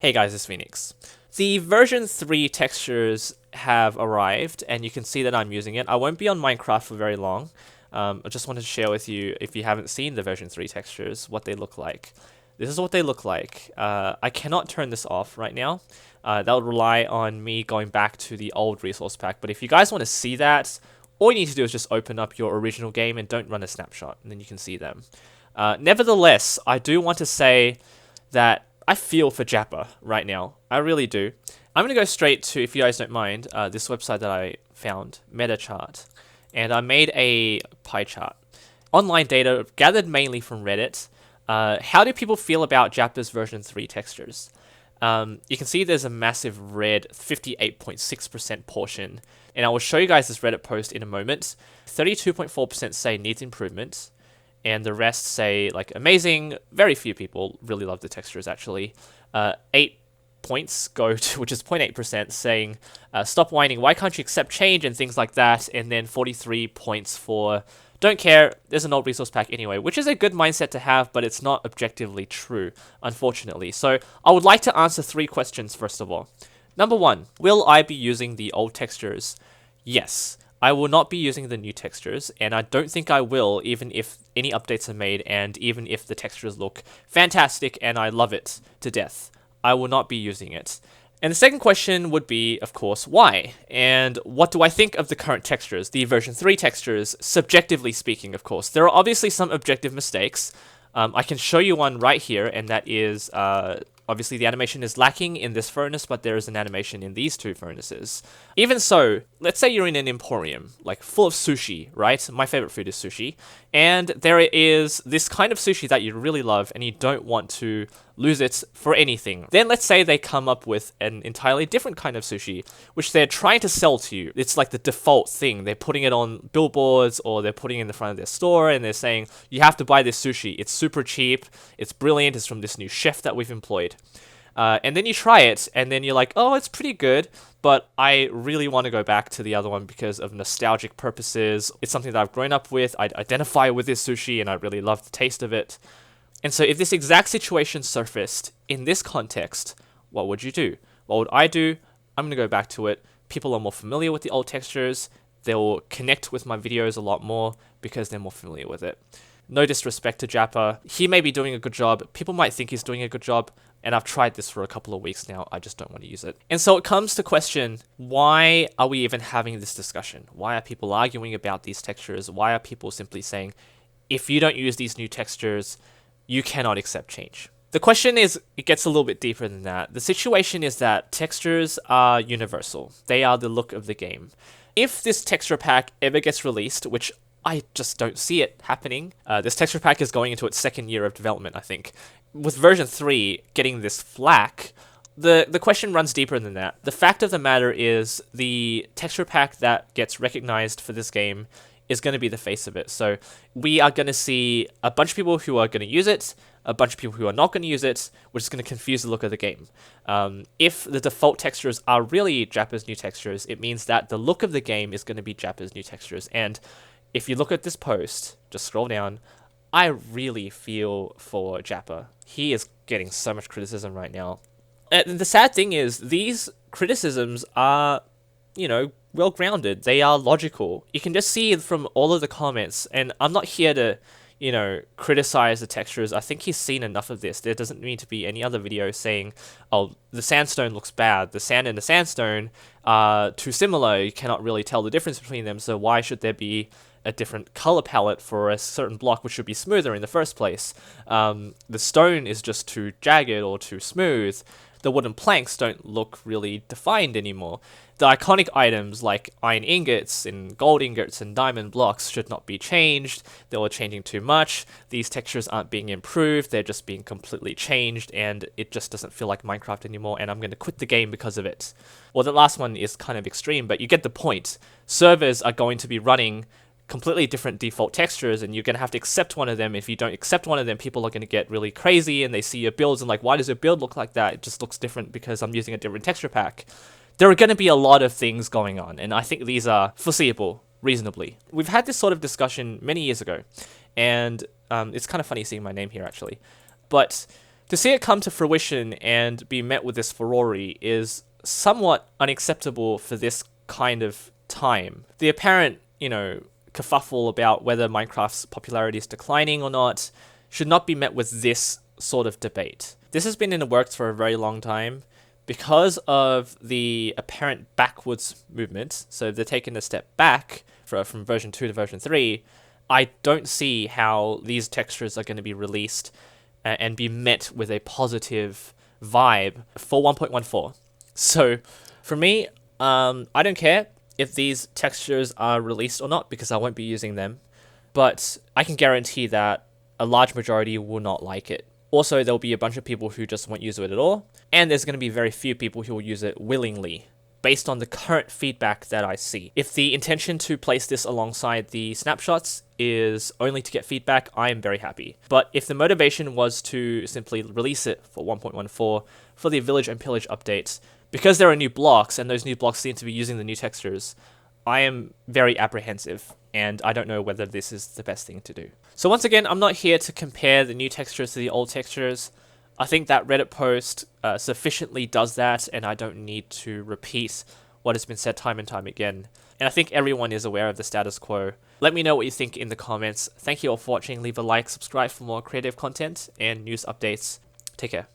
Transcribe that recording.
Hey guys, it's Phoenix. The version 3 textures have arrived, and you can see that I'm using it. I won't be on Minecraft for very long. I just wanted to share with you, if you haven't seen the version 3 textures, what they look like. This is what they look like. I cannot turn this off right now. That would rely on me going back to the old resource pack, but if you guys want to see that, all you need to do is just open up your original game and don't run a snapshot, and then you can see them. Nevertheless, I do want to say that I feel for JAPPA right now. I really do. I'm going to go straight to, if you guys don't mind, this website that I found, MetaChart. And I made a pie chart. Online data gathered mainly from Reddit. How do people feel about JAPPA's version 3 textures? You can see there's a massive red 58.6% portion. And I will show you guys this Reddit post in a moment. 32.4% say needs improvement. And the rest say, like, amazing. Very few people really love the textures, actually. 8 points go to, which is 0.8%, saying, stop whining, why can't you accept change, and things like that. And then 43 points for, don't care, there's an old resource pack anyway, which is a good mindset to have, but it's not objectively true, unfortunately. So I would like to answer 3 questions, first of all. Number 1, will I be using the old textures? Yes. I will not be using the new textures, and I don't think I will, even if any updates are made, and even if the textures look fantastic and I love it to death. I will not be using it. And the second question would be, of course, why? And what do I think of the current textures, the version 3 textures, subjectively speaking, of course. There are obviously some objective mistakes. I can show you one right here, and that is, obviously the animation is lacking in this furnace, but there is an animation in these 2 furnaces. Even so, let's say you're in an emporium, like full of sushi, right? My favorite food is sushi. And there is this kind of sushi that you really love and you don't want to lose it for anything. Then let's say they come up with an entirely different kind of sushi, which they're trying to sell to you. It's like the default thing. They're putting it on billboards or they're putting it in the front of their store and they're saying, you have to buy this sushi. It's super cheap. It's brilliant. It's from this new chef that we've employed. And then you try it, and then you're like, oh, it's pretty good, but I really want to go back to the other one because of nostalgic purposes. It's something that I've grown up with. I identify with this sushi, and I really love the taste of it. And so if this exact situation surfaced in this context, what would you do? What would I do? I'm going to go back to it. People are more familiar with the old textures. They'll connect with my videos a lot more because they're more familiar with it. No disrespect to JAPPA. He may be doing a good job. People might think he's doing a good job. And I've tried this for a couple of weeks now. I just don't want to use it. And so it comes to question, why are we even having this discussion? Why are people arguing about these textures? Why are people simply saying, if you don't use these new textures, you cannot accept change? The question is, it gets a little bit deeper than that. The situation is that textures are universal. They are the look of the game. If this texture pack ever gets released, which I just don't see it happening. This texture pack is going into its 2nd year of development, I think. With version 3 getting this flack, the question runs deeper than that. The fact of the matter is the texture pack that gets recognized for this game is going to be the face of it. So we are going to see a bunch of people who are going to use it, a bunch of people who are not going to use it, which is going to confuse the look of the game. If the default textures are really JAPPA's new textures, it means that the look of the game is going to be JAPPA's new textures. And if you look at this post, just scroll down, I really feel for JAPPA. He is getting so much criticism right now. And the sad thing is, these criticisms are, well-grounded. They are logical. You can just see from all of the comments, and I'm not here to, criticize the textures. I think he's seen enough of this. There doesn't need to be any other video saying, oh, the sandstone looks bad. The sand and the sandstone are too similar. You cannot really tell the difference between them, so why should there be a different color palette for a certain block which should be smoother in the first place? The stone is just too jagged or too smooth. The wooden planks don't look really defined anymore. The iconic items like iron ingots and gold ingots and diamond blocks should not be changed. They were changing too much. These textures aren't being improved. They're just being completely changed, and it just doesn't feel like Minecraft anymore, and I'm going to quit the game because of it. Well, the last one is kind of extreme, but you get the point. Servers are going to be running completely different default textures, and you're going to have to accept one of them. If you don't accept one of them, people are going to get really crazy, and they see your builds and like, why does your build look like that? It just looks different because I'm using a different texture pack. There are going to be a lot of things going on, and I think these are foreseeable, reasonably. We've had this sort of discussion many years ago, and it's kind of funny seeing my name here, actually. But To see it come to fruition and be met with this furore is somewhat unacceptable for this kind of time. The apparent, kerfuffle about whether Minecraft's popularity is declining or not should not be met with this sort of debate. This has been in the works for a very long time. Because of the apparent backwards movement, so they're taking a step back from version 2 to version 3, I don't see how these textures are going to be released and be met with a positive vibe for 1.14. So for me, I don't care if these textures are released or not because I won't be using them, but I can guarantee that a large majority will not like it. Also, there'll be a bunch of people who just won't use it at all, and there's going to be very few people who will use it willingly, based on the current feedback that I see. If the intention to place this alongside the snapshots is only to get feedback, I am very happy. But if the motivation was to simply release it for 1.14 for the Village and Pillage updates, because there are new blocks, and those new blocks seem to be using the new textures, I am very apprehensive, and I don't know whether this is the best thing to do. So once again, I'm not here to compare the new textures to the old textures. I think that Reddit post sufficiently does that, and I don't need to repeat what has been said time and time again. And I think everyone is aware of the status quo. Let me know what you think in the comments. Thank you all for watching. Leave a like, subscribe for more creative content and news updates. Take care.